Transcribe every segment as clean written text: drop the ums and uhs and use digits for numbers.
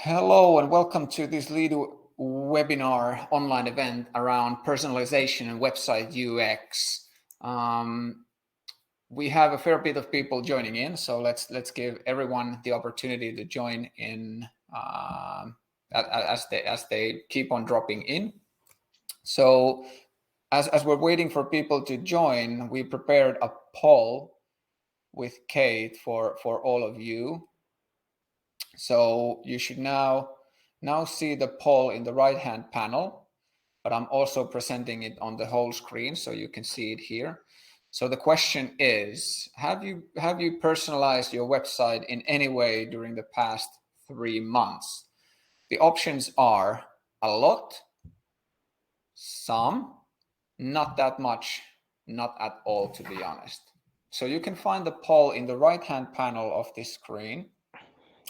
Hello and welcome to this Leadoo webinar online event around personalization and website UX. We have a fair bit of people joining in, so let's give everyone the opportunity to join in as they keep on dropping in. So as we're waiting for people to join, we prepared a poll with Kate for all of you. So you should now see the poll in the right-hand panel, but I'm also presenting it on the whole screen so you can see it here. So the question is, have you personalized your website in any way during the past 3 months? The options are a lot, some, not that much, not at all, to be honest. So you can find the poll in the right-hand panel of this screen.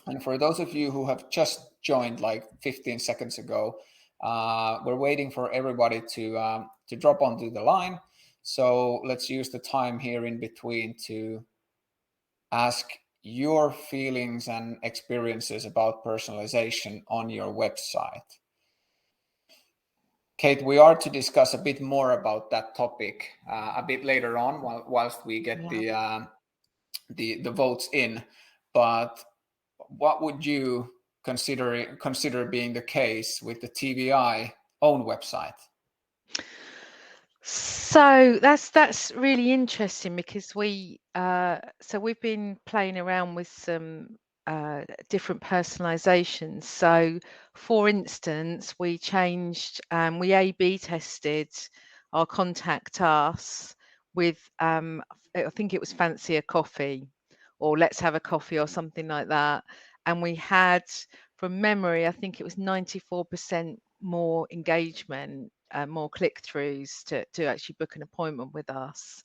And for those of you who have just joined like 15 seconds ago, we're waiting for everybody to drop onto the line. So let's use the time here in between to ask your feelings and experiences about personalization on your website. Kate, we are to discuss a bit more about that topic a bit later on whilst we get the votes in. But what would you consider being the case with the TVI own website? So that's really interesting because we've been playing around with some different personalizations. So, for instance, we changed, we A/B tested our contact us with, I think it was fancy a coffee, or let's have a coffee, or something like that, and we had, from memory, I think it was 94% more engagement, more click-throughs to actually book an appointment with us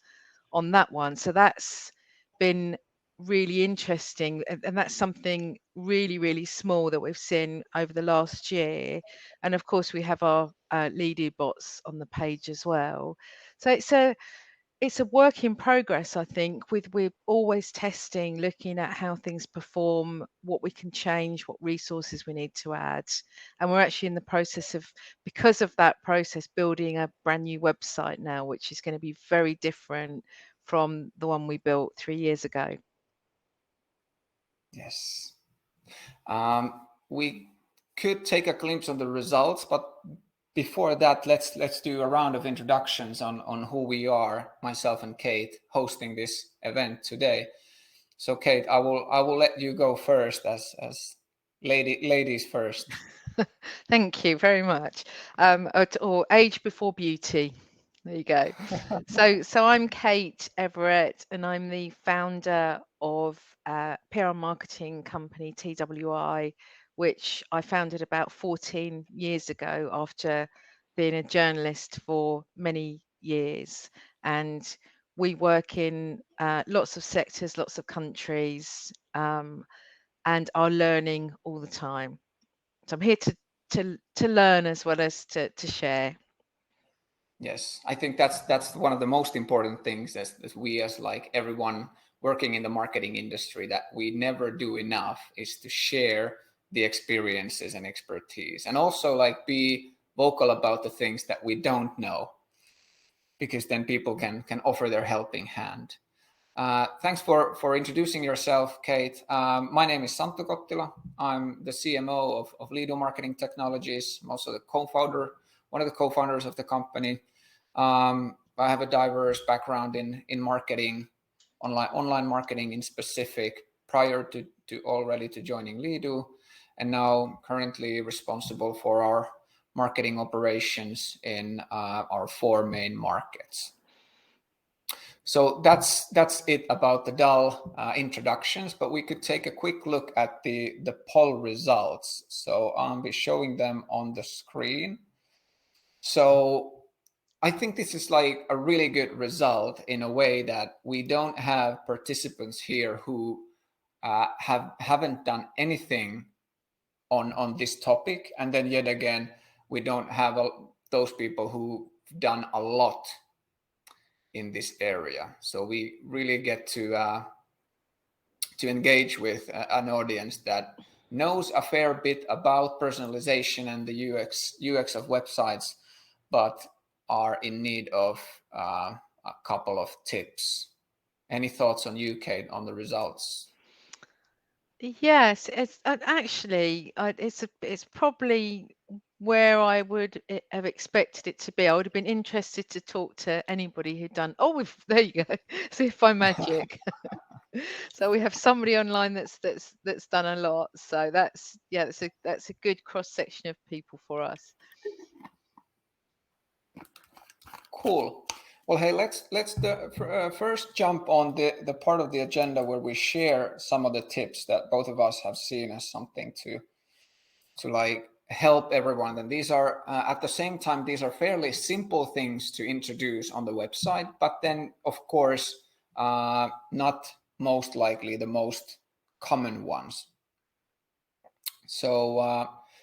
on that one. So that's been really interesting, and that's something really, really small that we've seen over the last year. And of course, we have our Leadoo bots on the page as well. So it's a work in progress, I think. We're always testing, looking at how things perform, what we can change, what resources we need to add. And we're actually in the process of, because of that process, building a brand new website now, which is going to be very different from the one we built 3 years ago. Yes. We could take a glimpse of the results, but before that, let's do a round of introductions on who we are, myself and Kate, hosting this event today. So Kate, I will let you go first as ladies first. Thank you very much. Or age before beauty. There you go. So I'm Kate Everett, and I'm the founder of PR marketing company TWI, which I founded about 14 years ago after being a journalist for many years. And we work in lots of sectors, lots of countries, and are learning all the time. So I'm here to learn as well as to share. Yes, I think that's one of the most important things as we, as like everyone working in the marketing industry, that we never do enough, is to share the experiences and expertise, and also like be vocal about the things that we don't know, because then people can offer their helping hand. Thanks for introducing yourself, Kate. My name is Santtu Kottila. I'm the CMO of Leadoo Marketing Technologies. I'm also the co-founder, one of the co-founders of the company. I have a diverse background in marketing, online marketing in specific, prior to joining Leadoo, and now currently responsible for our marketing operations in our 4 main markets. So that's it about the dull introductions, but we could take a quick look at the poll results. So I'll be showing them on the screen. So I think this is like a really good result in a way that we don't have participants here who haven't done anything on this topic, and then yet again we don't have those people who've done a lot in this area. So we really get to engage with an audience that knows a fair bit about personalization and the UX of websites, but are in need of a couple of tips. Any thoughts on you, Kate, on the results? Yes, it's actually it's probably where I would have expected it to be. I would have been interested to talk to anybody who'd done. Oh, there you go. See if I'm magic. So we have somebody online that's done a lot. So that's that's a good cross section of people for us. Cool. Well, hey, let's first jump on the part of the agenda where we share some of the tips that both of us have seen as something to like help everyone. And these are at the same time, these are fairly simple things to introduce on the website, but then of course not most likely the most common ones. So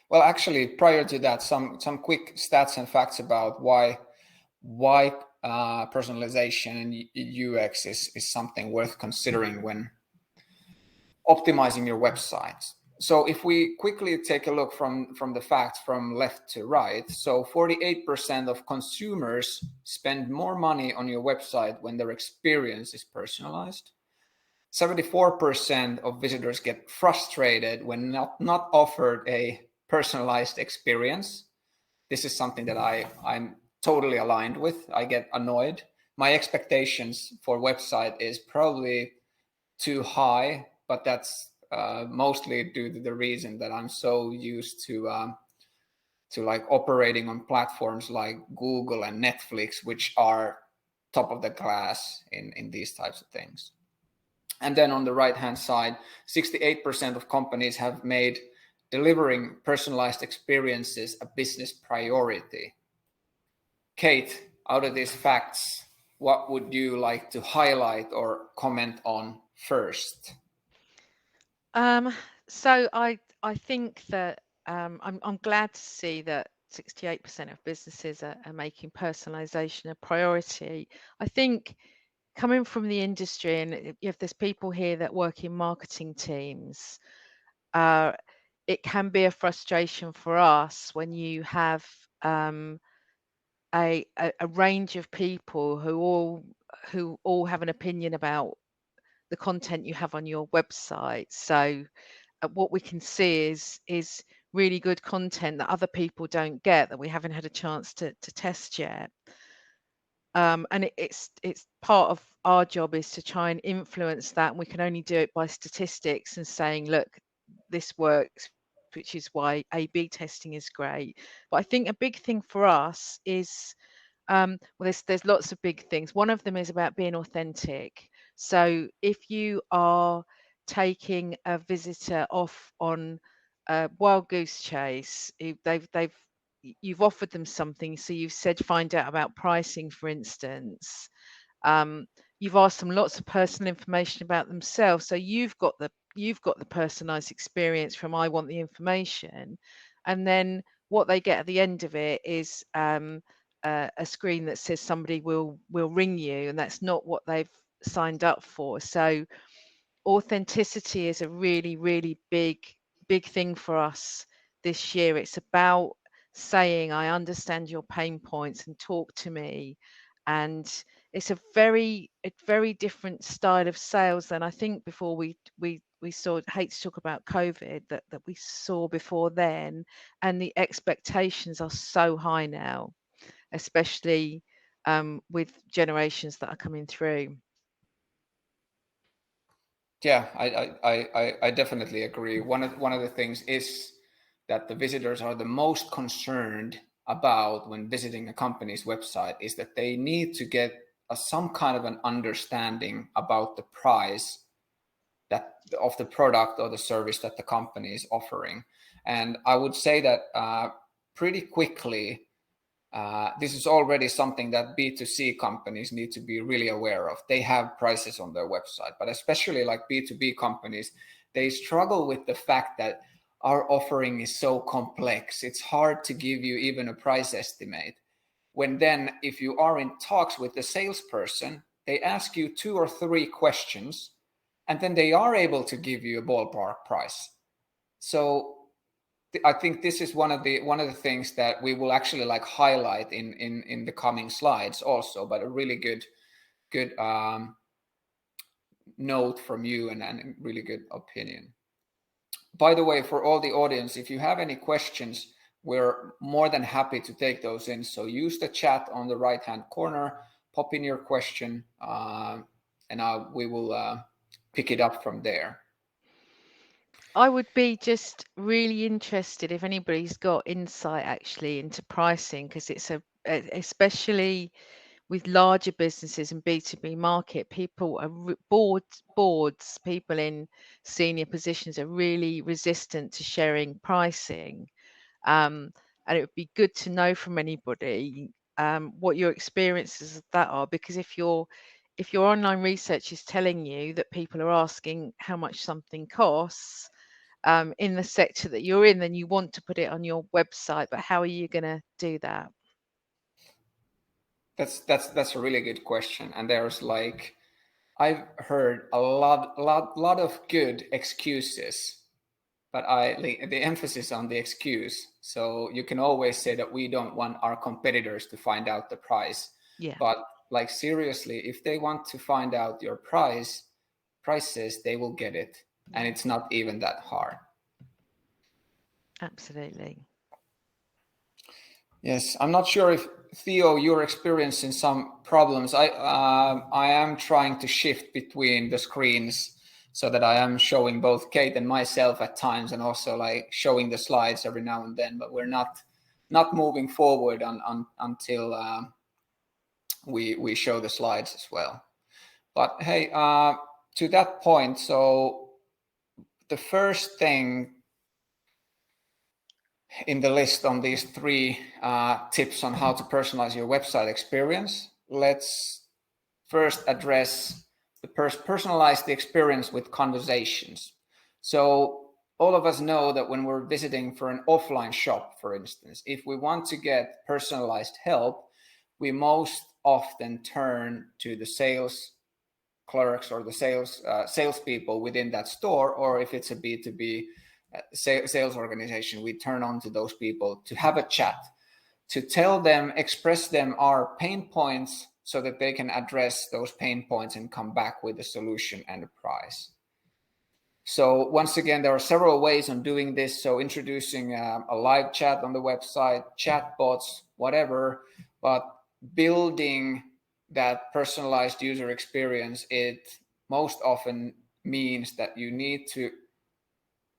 well, actually, prior to that, some quick stats and facts about why personalization and UX is something worth considering when optimizing your website. So if we quickly take a look from the facts from left to right, so 48% of consumers spend more money on your website when their experience is personalized. 74% of visitors get frustrated when not offered a personalized experience. This is something that I'm totally aligned with. I get annoyed. My expectations for website is probably too high, but that's mostly due to the reason that I'm so used to like operating on platforms like Google and Netflix, which are top of the class in these types of things. And then on the right hand side, 68% of companies have made delivering personalized experiences a business priority. Kate, out of these facts, what would you like to highlight or comment on first? Um, so I think that I'm glad to see that 68% of businesses are making personalization a priority. I think coming from the industry, and if there's people here that work in marketing teams, it can be a frustration for us when you have a range of people who all have an opinion about the content you have on your website. So what we can see is really good content that other people don't get, that we haven't had a chance to test yet. And it's part of our job is to try and influence that, and we can only do it by statistics and saying, look, this works, which is why A/B testing is great. But I think a big thing for us is well, there's lots of big things. One of them is about being authentic. So if you are taking a visitor off on a wild goose chase, you've offered them something. So you've said find out about pricing, for instance. You've asked them lots of personal information about themselves. So you've got the personalized experience from I want the information, and then what they get at the end of it is a screen that says somebody will ring you, and that's not what they've signed up for. So authenticity is a really, really big thing for us this year. It's about saying, I understand your pain points and talk to me. And it's a very different style of sales than I think before we saw, hate to talk about COVID, that we saw before then. And the expectations are so high now, especially with generations that are coming through. Yeah, I definitely agree. One of the things is that the visitors are the most concerned about when visiting a company's website is that they need to get some kind of an understanding about the price that of the product or the service that the company is offering. And I would say that pretty quickly this is already something that B2C companies need to be really aware of. They have prices on their website, but especially like B2B companies, they struggle with the fact that our offering is so complex. It's hard to give you even a price estimate. When then, if you are in talks with the salesperson, they ask you 2 or 3 questions, and then they are able to give you a ballpark price. So I think this is one of the things that we will actually like highlight in the coming slides also, but a really good note from you, and really good opinion. By the way, for all the audience, if you have any questions, we're more than happy to take those in. So use the chat on the right hand corner, pop in your question, and we will pick it up from there. I would be just really interested if anybody's got insight actually into pricing, because it's especially with larger businesses and B2B market, people are boards, people in senior positions are really resistant to sharing pricing. And it would be good to know from anybody what your experiences of that are, because if your online research is telling you that people are asking how much something costs in the sector that you're in, then you want to put it on your website, but how are you going to do that? That's a really good question, and there's like I've heard a lot of good excuses, but the emphasis on the excuse. So you can always say that we don't want our competitors to find out the price. Yeah. But like seriously, if they want to find out your prices, they will get it. And it's not even that hard. Absolutely. Yes, I'm not sure if Theo, you're experiencing some problems. I am trying to shift between the screens so that I am showing both Kate and myself at times, and also like showing the slides every now and then. But we're not moving forward until we show the slides as well. But hey, to that point, so the first thing in the list on these three tips on how to personalize your website experience, let's first address the personalize the experience with conversations. So all of us know that when we're visiting for an offline shop, for instance, if we want to get personalized help, we most often turn to the sales clerks or the salespeople within that store, or if it's a B2B sales organization, we turn on to those people to have a chat, to tell them, express them our pain points so that they can address those pain points and come back with a solution and a price. So once again, there are several ways on doing this. So introducing a live chat on the website, chat bots, whatever, but building that personalized user experience, it most often means that you need to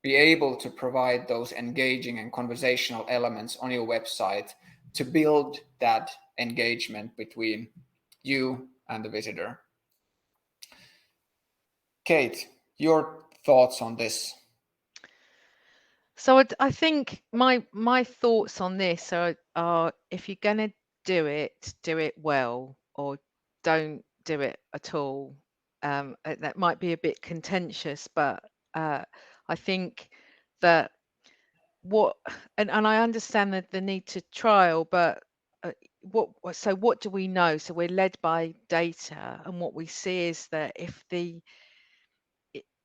be able to provide those engaging and conversational elements on your website to build that engagement between you and the visitor. Kate, your thoughts on this? So I think my thoughts on this are if you're going to do it well, or don't do it at all. That might be a bit contentious, but I think that and I understand that the need to trial, but what do we know? So we're led by data, and what we see is that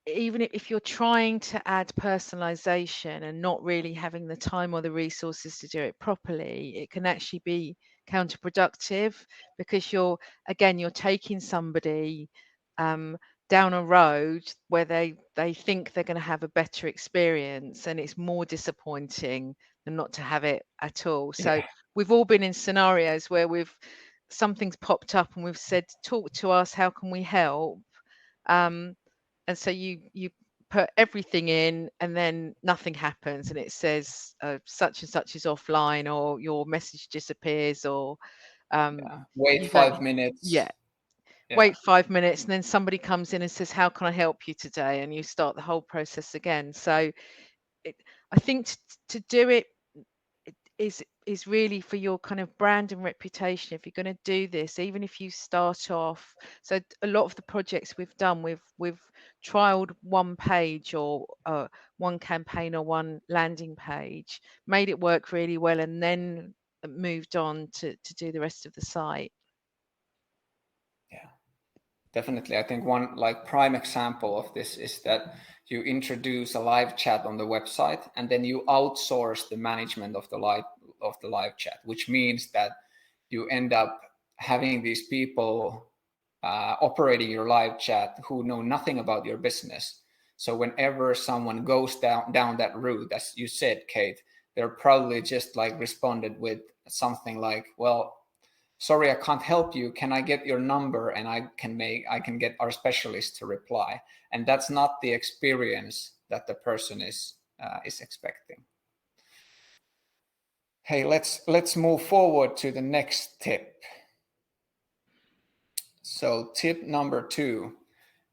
even if you're trying to add personalization and not really having the time or the resources to do it properly, it can actually be counterproductive, because you're taking somebody down a road where they think they're going to have a better experience, and it's more disappointing than not to have it at all. So we've all been in scenarios where something's popped up and we've said, talk to us, how can we help? And so you put everything in, and then nothing happens, and it says such and such is offline, or your message disappears, or wait you don't 5 minutes. yeah wait 5 minutes, and then somebody comes in and says, how can I help you today, and you start the whole process again. So I think to do it is really for your kind of brand and reputation. If you're going to do this, even if you start off, so a lot of the projects we've done, we've trialed one page, or one campaign, or one landing page, made it work really well, and then moved on to do the rest of the site. Yeah, Definitely. I think one like prime example of this is that you introduce a live chat on the website and then you outsource the management of the live chat, which means that you end up having these people operating your live chat who know nothing about your business. So whenever someone goes down that route, as you said, Kate, they're probably just like responded with something like, well, sorry, I can't help you. Can I get your number and I can get our specialist to reply? And that's not the experience that the person is expecting. Hey, let's move forward to the next tip. So tip number 2,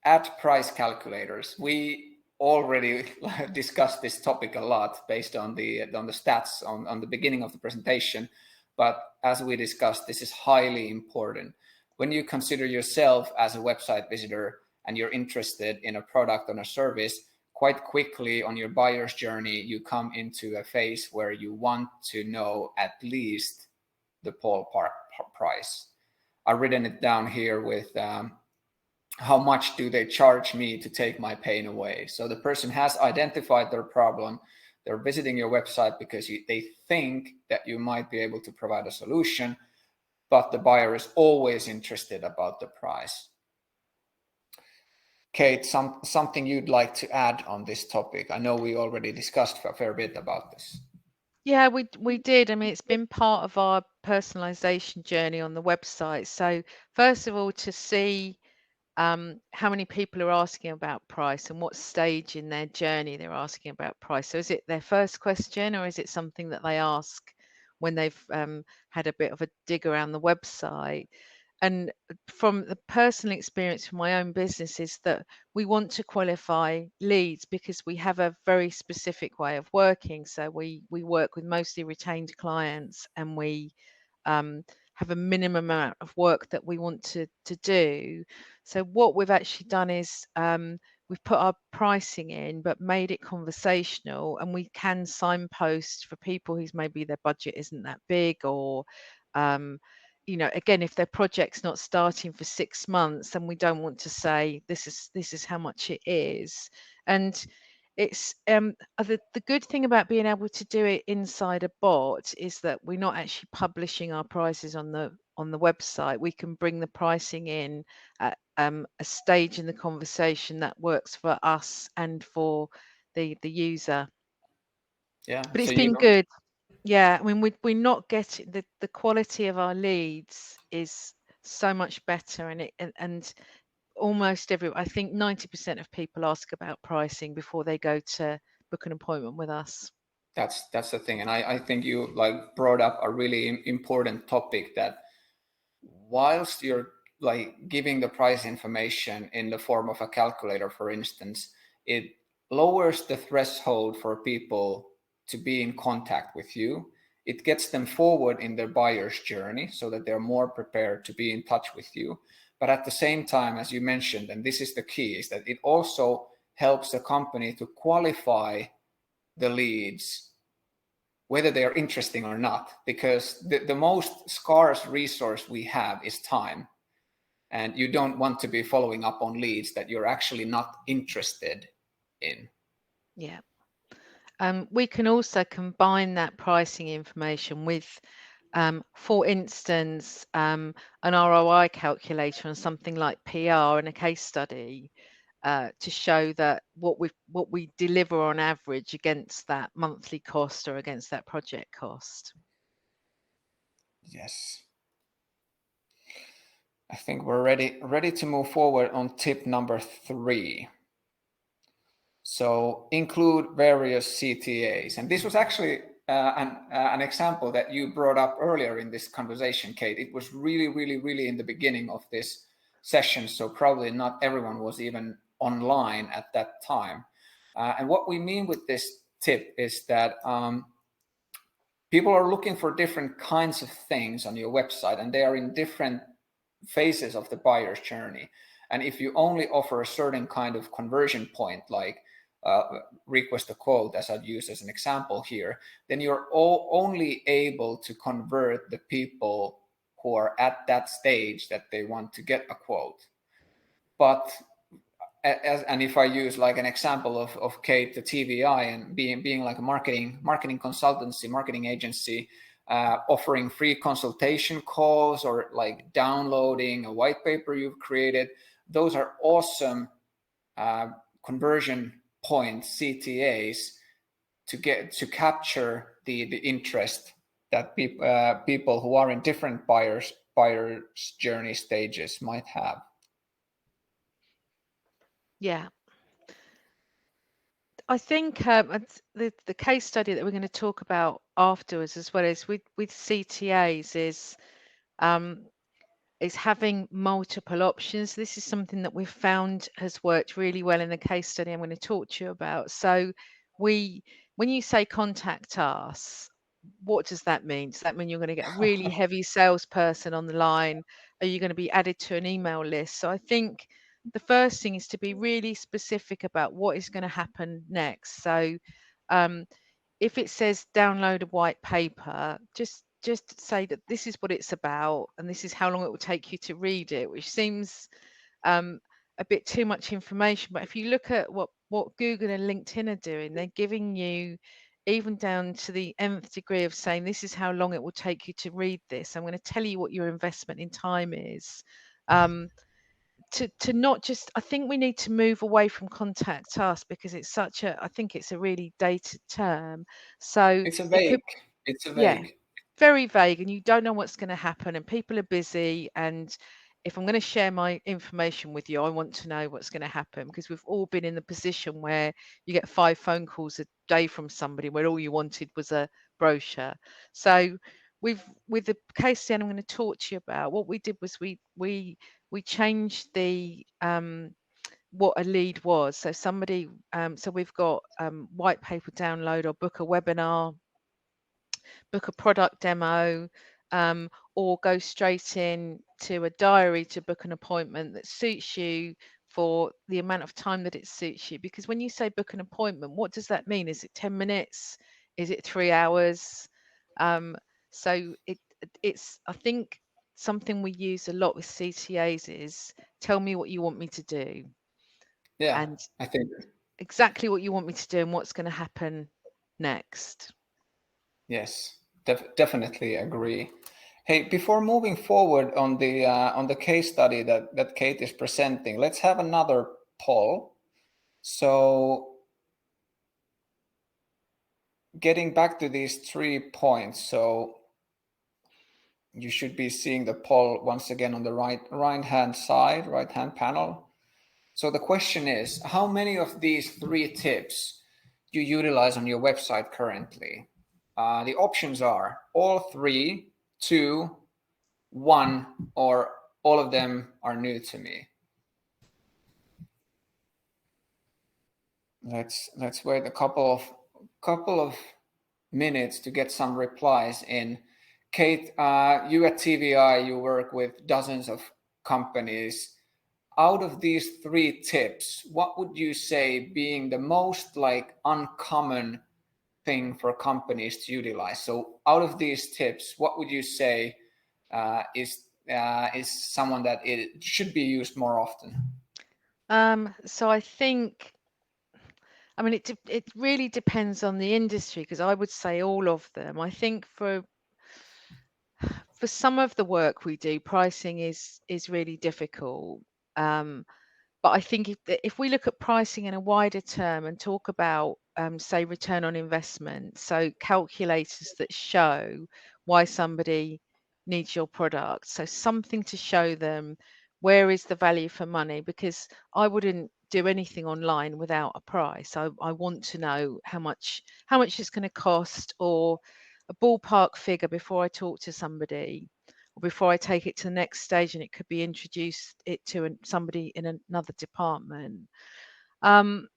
add price calculators. We already discussed this topic a lot based on the stats on the beginning of the presentation. But as we discussed, this is highly important. When you consider yourself as a website visitor and you're interested in a product or a service, quite quickly on your buyer's journey, you come into a phase where you want to know at least the ballpark price. I've written it down here with how much do they charge me to take my pain away? So the person has identified their problem. They're visiting your website because they think that you might be able to provide a solution, but the buyer is always interested about the price. Kate, something you'd like to add on this topic? I know we already discussed a fair bit about this. Yeah, we did. I mean, it's been part of our personalisation journey on the website. So first of all, to see how many people are asking about price and what stage in their journey they're asking about price. So is it their first question, or is it something that they ask when they've had a bit of a dig around the website? And from the personal experience from my own business is that we want to qualify leads because we have a very specific way of working. So we work with mostly retained clients, and we have a minimum amount of work that we want to do. So what we've actually done is we've put our pricing in, but made it conversational, and we can signpost for people whose maybe their budget isn't that big, or again, if their project's not starting for 6 months, then we don't want to say this is how much it is. And it's the good thing about being able to do it inside a bot is that we're not actually publishing our prices on the website. We can bring the pricing in at a stage in the conversation that works for us and for the user. Yeah. But So it's you been don't. good. Yeah, I mean, we're not getting the quality of our leads is so much better, and almost I think 90% of people ask about pricing before they go to book an appointment with us. That's the thing, and I think you like brought up a really important topic, that whilst you're like giving the price information in the form of a calculator, for instance, it lowers the threshold for people to be in contact with you. It gets them forward in their buyer's journey so that they're more prepared to be in touch with you. But at the same time, as you mentioned, and this is the key, is that it also helps the company to qualify the leads, whether they are interesting or not, because the most scarce resource we have is time. And you don't want to be following up on leads that you're actually not interested in. Yeah. We can also combine that pricing information with, for instance, an ROI calculator on something like PR and a case study, to show that what we deliver on average against that monthly cost or against that project cost. Yes. I think we're ready to move forward on tip number 3. So include various CTAs. And this was actually an example that you brought up earlier in this conversation, Kate. It was really in the beginning of this session, so probably not everyone was even online at that time. And what we mean with this tip is that people are looking for different kinds of things on your website, and they are in different phases of the buyer's journey. And if you only offer a certain kind of conversion point, like request a quote, as I've used as an example here, then you're only able to convert the people who are at that stage that they want to get a quote. But and if I use like an example of Kate, the TVI, and being like a marketing consultancy, marketing agency, offering free consultation calls or like downloading a white paper you've created, those are awesome conversion points, CTAs, to capture the interest that people who are in different buyers journey stages might have. Yeah. I think the case study that we're going to talk about afterwards, as well as with CTAs, um, is having multiple options. This is something that we've found has worked really well in the case study I'm going to talk to you about. So when you say contact us, what does that mean? Does that mean you're going to get a really heavy salesperson on the line? Are you going to be added to an email list? So I think the first thing is to be really specific about what is going to happen next. So um, if it says download a white paper, just say that this is what it's about and this is how long it will take you to read it, which seems um, a bit too much information. But if you look at what Google and LinkedIn are doing, they're giving you even down to the nth degree of saying this is how long it will take you to read this. I'm going to tell you what your investment in time is. To not just, I think we need to move away from contact us because it's such a, I think it's a really dated term. So It's a it could, vague. It's a yeah, vague. very vague, and you don't know what's going to happen, and people are busy. And if I'm going to share my information with you, I want to know what's going to happen, because we've all been in the position where you get 5 phone calls a day from somebody where all you wanted was a brochure. So with the case study I'm going to talk to you about, what we did was we changed the what a lead was. So somebody, so we've got white paper download or book a webinar, book a product demo, or go straight in to a diary to book an appointment that suits you for the amount of time that it suits you. Because when you say book an appointment, what does that mean? Is it 10 minutes? Is it 3 hours? Um, so it's, I think, something we use a lot with CTAs is tell me what you want me to do, Yeah, and I think exactly what you want me to do and what's going to happen next. yes, definitely agree. Hey, before moving forward on the case study that Kate is presenting, let's have another poll. So getting back to these 3 points, so you should be seeing the poll once again on the right hand panel. So the question is, how many of these 3 tips you utilize on your website currently? The options are all 3, 2, 1, or all of them are new to me. Let's wait a couple of minutes to get some replies in. Kate, you at TVI, you work with dozens of companies. Out of these 3 tips, what would you say being the most like uncommon thing for companies to utilize? So out of these tips, what would you say is someone that it should be used more often? So I think, I mean, it really depends on the industry, because I would say all of them. I think for some of the work we do, pricing is really difficult. Um, but I think if we look at pricing in a wider term and talk about, say, return on investment, so calculators that show why somebody needs your product, so something to show them where is the value for money, because I wouldn't do anything online without a price. I want to know how much it's going to cost, or a ballpark figure before I talk to somebody, or before I take it to the next stage and it could be introduced it to somebody in another department. Um,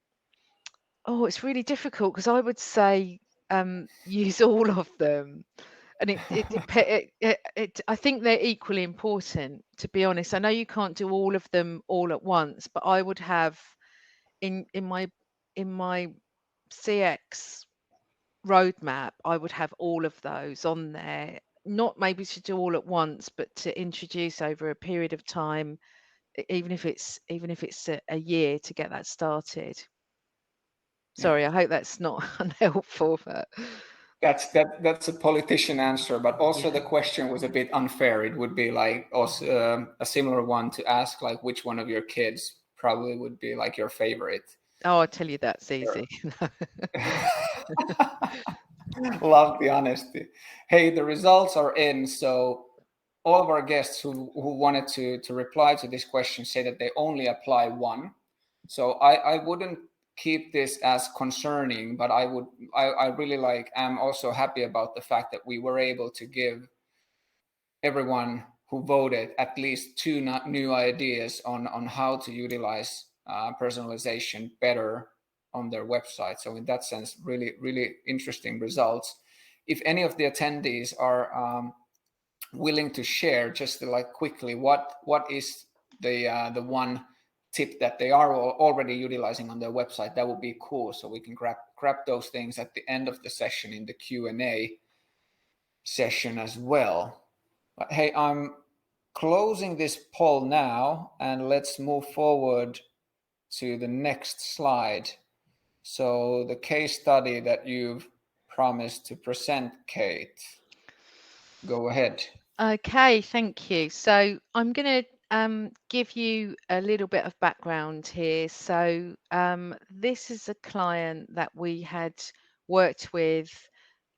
oh, it's really difficult, because I would say use all of them, and I think they're equally important, to be honest. I know you can't do all of them all at once, but I would have in my CX roadmap, I would have all of those on there. Not maybe to do all at once, but to introduce over a period of time even if it's a year to get that started. Yeah. Sorry, I hope that's not unhelpful, but That's a politician answer, but also yeah. the question was a bit unfair. It would be like also a similar one to ask, like which one of your kids probably would be like your favorite. Oh, I tell you that's Sure. easy. Love the honesty. Hey, the results are in. So all of our guests who wanted to reply to this question say that they only apply one. So I wouldn't keep this as concerning, but I really like am also happy about the fact that we were able to give everyone who voted at least two new ideas on how to utilize personalization better on their website. So in that sense, really, really interesting results. If any of the attendees are willing to share, just to like quickly, what is the one tip that they are already utilizing on their website, that would be cool. So we can grab those things at the end of the session in the Q&A session as well. But hey, I'm closing this poll now, and let's move forward to the next slide. So the case study that you've promised to present, Kate, go ahead. Okay, thank you. So I'm going to give you a little bit of background here. So this is a client that we had worked with,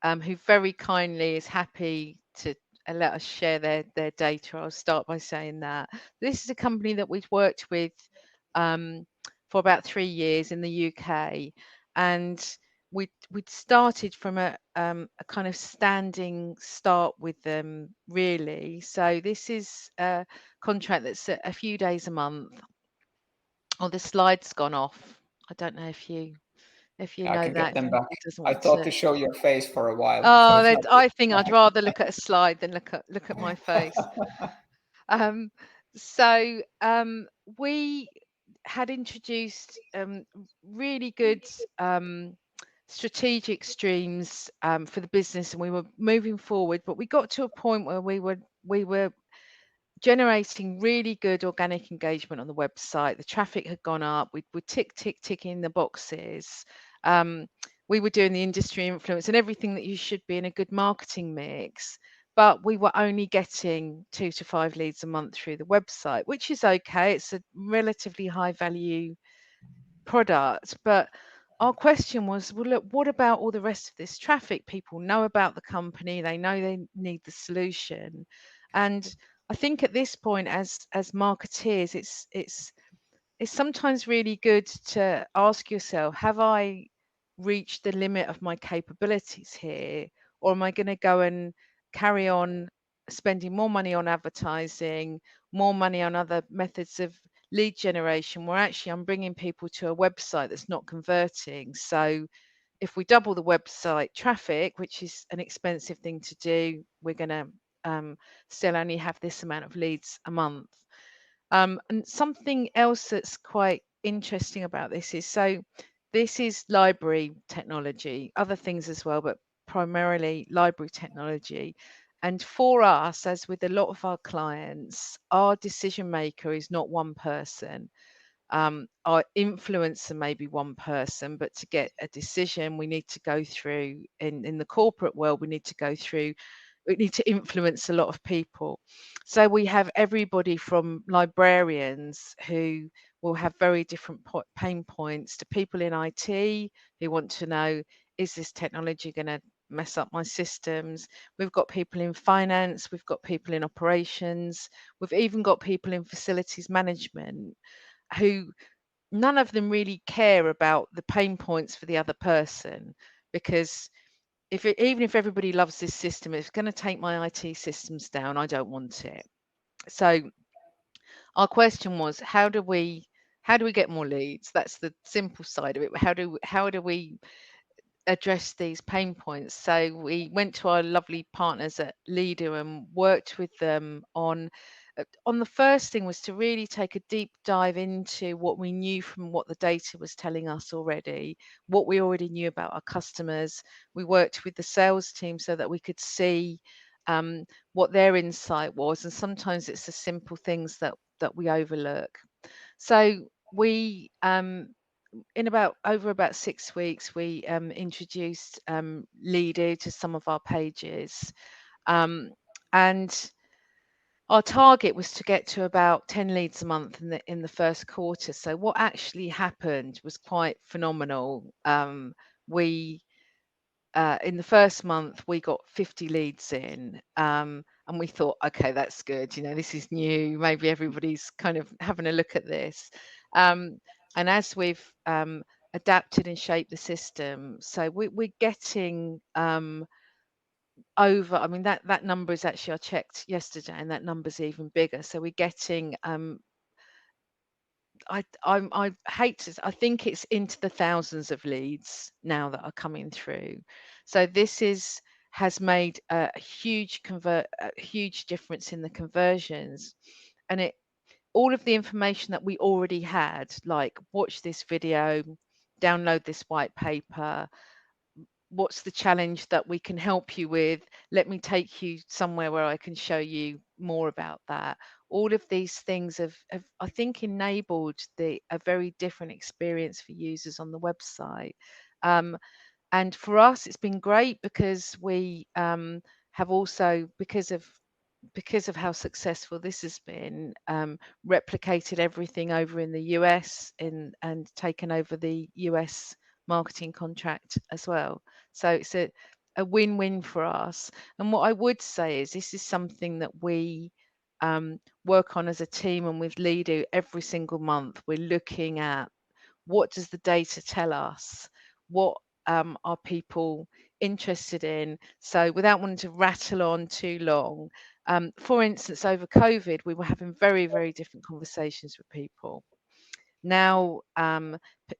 who very kindly is happy to let us share their data. I'll start by saying that. This is a company that we've worked with for about 3 years in the UK, and we'd started from a kind of standing start with them, really. So this is a contract that's a few days a month. Oh, the slide's gone off. I don't know if you I know can get that. them back. It doesn't I want thought to. to show your face for a while, so Oh, it's not. I think I'd rather look at a slide than look at my face. Um, so we had introduced really good strategic streams for the business, and we were moving forward. But we got to a point where we were generating really good organic engagement on the website. The traffic had gone up. We'd ticking the boxes. Um, we were doing the industry influence and everything that you should be in a good marketing mix. But we were only getting 2 to 5 leads a month through the website, which is okay. It's a relatively high value product. But our question was, well, look, what about all the rest of this traffic? People know about the company, they know they need the solution. And I think at this point, as marketeers, it's sometimes really good to ask yourself, have I reached the limit of my capabilities here? Or am I going to go and carry on spending more money on advertising, more money on other methods of lead generation, where actually I'm bringing people to a website that's not converting? So if we double the website traffic, which is an expensive thing to do, we're going to still only have this amount of leads a month. And something else that's quite interesting about this is, so this is library technology, other things as well, but primarily library technology. And for us, as with a lot of our clients, our decision maker is not one person. Our influencer may be one person, but to get a decision, we need to go through, in the corporate world, we need to influence a lot of people. So we have everybody from librarians who will have very different pain points, to people in IT who want to know, is this technology going to mess up my systems? We've got people in finance, we've got people in operations, we've even got people in facilities management, who none of them really care about the pain points for the other person, because even if everybody loves this system, it's going to take my IT systems down. I don't want it. So our question was, how do we get more leads? That's the simple side of it. How do we address these pain points? So we went to our lovely partners at Leadoo and worked with them on the first thing, was to really take a deep dive into what we knew from what the data was telling us already, what we already knew about our customers. We worked with the sales team so that we could see what their insight was. And sometimes it's the simple things that that we overlook. So we in over about 6 weeks, we introduced Leadoo to some of our pages, and our target was to get to about 10 leads a month in the first quarter. So what actually happened was quite phenomenal. We in the first month we got 50 leads in, and we thought, okay, that's good. This is new. Maybe everybody's kind of having a look at this. And as we've adapted and shaped the system, so we're getting over. I mean, that number is actually, I checked yesterday, and that number's even bigger. So we're getting I hate to. I think it's into the thousands of leads now that are coming through. So this has made a huge difference in the conversions, and all of the information that we already had, like watch this video, download this white paper, what's the challenge that we can help you with, let me take you somewhere where I can show you more about that. All of these things have I think enabled a very different experience for users on the website. And for us it's been great because we have also, because of how successful this has been, replicated everything over in the US and taken over the US marketing contract as well. So it's a win-win for us. And what I would say is this is something that we work on as a team, and with Leadoo every single month we're looking at what does the data tell us, what are people interested in. So without wanting to rattle on too long, for instance, over COVID, we were having very, very different conversations with people. Now,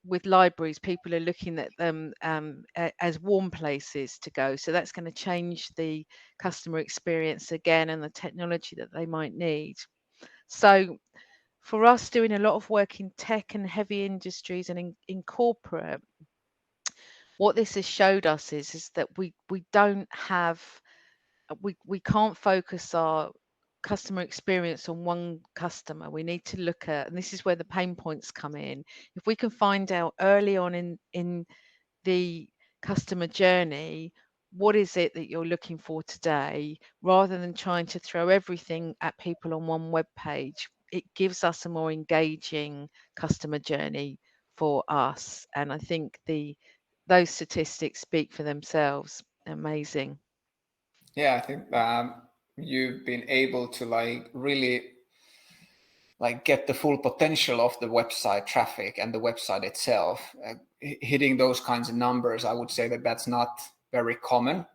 with libraries, people are looking at them as warm places to go. So that's going to change the customer experience again and the technology that they might need. So for us, doing a lot of work in tech and heavy industries and in corporate, what this has showed us is that we don't have we can't focus our customer experience on one customer. We need to look at, and this is where the pain points come in. If we can find out early on in the customer journey, what is it that you're looking for today, rather than trying to throw everything at people on one web page, it gives us a more engaging customer journey for us. And I think those statistics speak for themselves. Amazing. Yeah, I think you've been able to really get the full potential of the website traffic and the website itself. Hitting those kinds of numbers, I would say that that's not very common.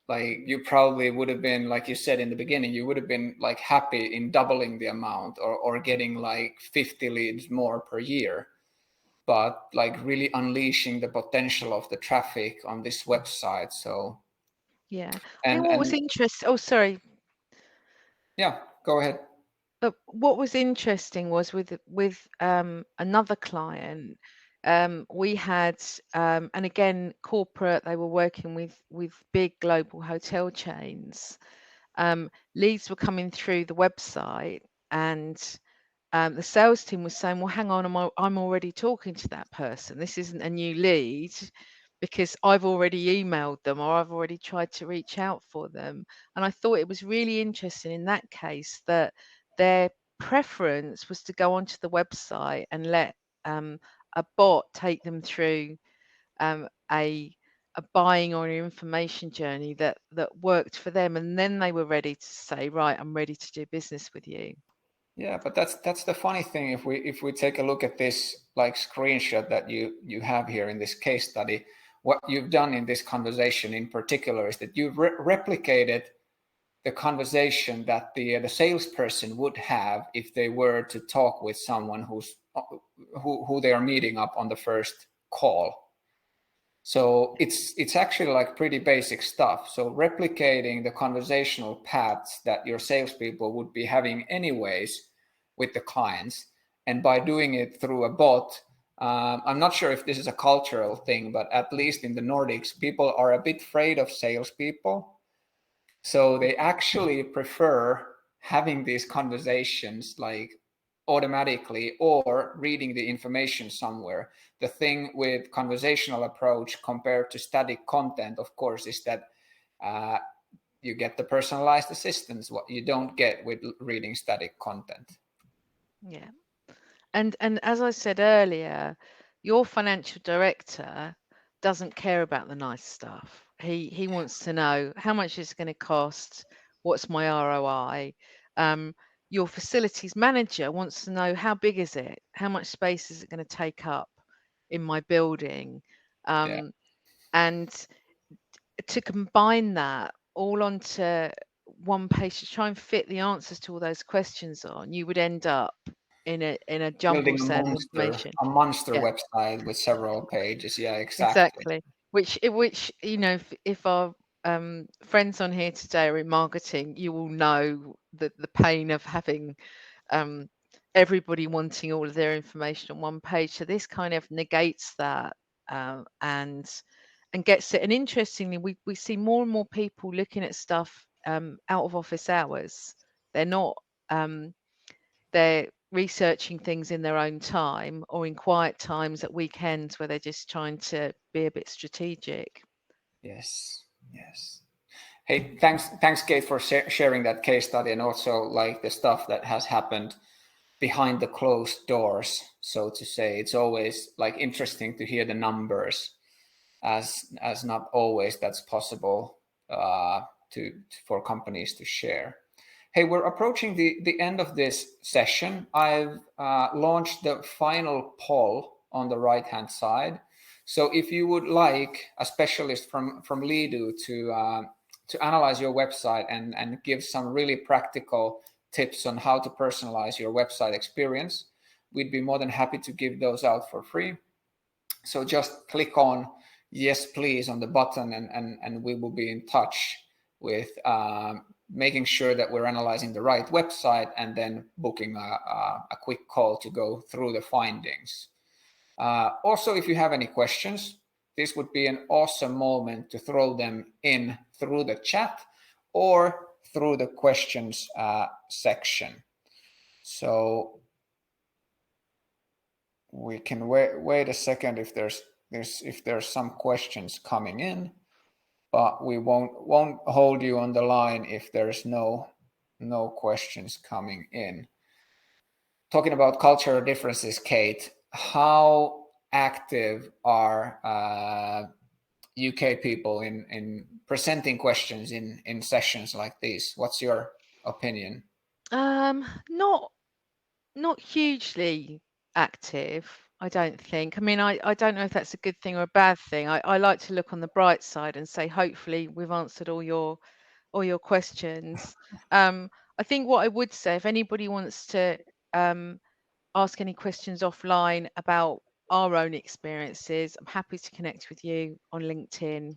You probably would have been, like you said in the beginning, you would have been happy in doubling the amount, or getting 50 leads more per year. But really unleashing the potential of the traffic on this website. So yeah, I think and what was and interesting. Oh, sorry. yeah, go ahead. What was interesting was with another client, we had, and again, corporate. They were working with big global hotel chains. Leads were coming through the website, and the sales team was saying, well, hang on, I'm already talking to that person. This isn't a new lead, because I've already emailed them or I've already tried to reach out for them. And I thought it was really interesting in that case that their preference was to go onto the website and let a bot take them through um, a buying or an information journey that worked for them, and then they were ready to say, right, I'm ready to do business with you. Yeah, but that's the funny thing. If we take a look at this screenshot that you have here in this case study, what you've done in this conversation in particular is that you've replicated the conversation that the salesperson would have if they were to talk with someone who they are meeting up on the first call. So it's actually pretty basic stuff. So replicating the conversational paths that your salespeople would be having anyways with the clients, and by doing it through a bot. I'm not sure if this is a cultural thing, but at least in the Nordics, people are a bit afraid of salespeople. So they actually prefer having these conversations like automatically or reading the information somewhere. The thing with conversational approach compared to static content, of course, is that you get the personalized assistance, what you don't get with reading static content. Yeah. And as I said earlier, your financial director doesn't care about the nice stuff. He wants to know how much it's going to cost, what's my ROI. Your facilities manager wants to know how big is it, how much space is it going to take up in my building, and to combine that all onto one page to try and fit the answers to all those questions on, you would end up in a jumble Building set of information. a monster Yeah, website with several pages. Yeah, exactly. exactly. Which you know, if our friends on here today are in marketing, you will know the pain of having everybody wanting all of their information on one page. So this kind of negates that and gets it. And interestingly, we see more and more people looking at stuff out of office hours. They're not they're researching things in their own time or in quiet times at weekends where they're just trying to be a bit strategic. Yes, yes. Hey, thanks, Kate, for sharing that case study and also like the stuff that has happened behind the closed doors, so to say. It's always like interesting to hear the numbers, as not always that's possible for companies to share. Hey, we're approaching the end of this session. I've launched the final poll on the right-hand side. So if you would like a specialist from Leadoo to analyze your website and give some really practical tips on how to personalize your website experience, we'd be more than happy to give those out for free. So just click on yes, please on the button, and we will be in touch with making sure that we're analyzing the right website and then booking a quick call to go through the findings. Also, if you have any questions, this would be an awesome moment to throw them in through the chat or through the questions section. So we can wait a second if there's some questions coming in, but we won't hold you on the line if there's no questions coming in. Talking about cultural differences, Kate, how active are UK people in presenting questions in sessions like these? What's your opinion? Not hugely active, I don't think. I mean, I don't know if that's a good thing or a bad thing. I like to look on the bright side and say, hopefully, we've answered all your questions. I think what I would say, if anybody wants to ask any questions offline about our own experiences, I'm happy to connect with you on LinkedIn.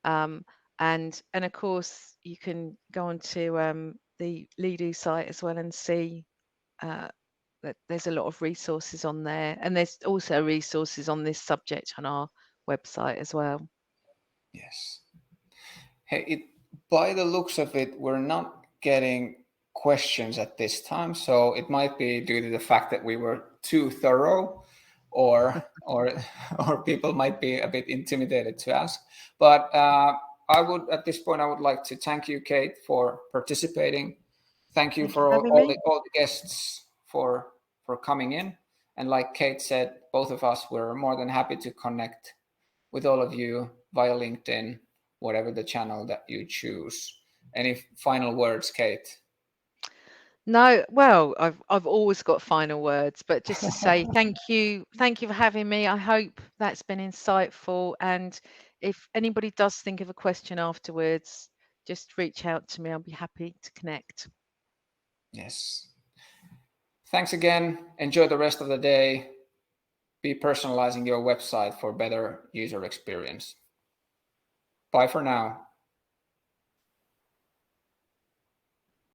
And of course, you can go onto the Leadoo site as well and see that there's a lot of resources on there, and there's also resources on this subject on our website as well. Yes. Hey, by the looks of it, we're not getting questions at this time, so it might be due to the fact that we were too thorough, or people might be a bit intimidated to ask. But at this point I would like to thank you, Kate, for participating. Thank you for all the guests for coming in. And like Kate said, both of us were more than happy to connect with all of you via LinkedIn, whatever the channel that you choose. Any final words, Kate? No, well, I've always got final words, but just to say thank you for having me. I hope that's been insightful, and if anybody does think of a question afterwards, just reach out to me. I'll be happy to connect. Yes. Thanks again. Enjoy the rest of the day. Be personalizing your website for better user experience. Bye for now.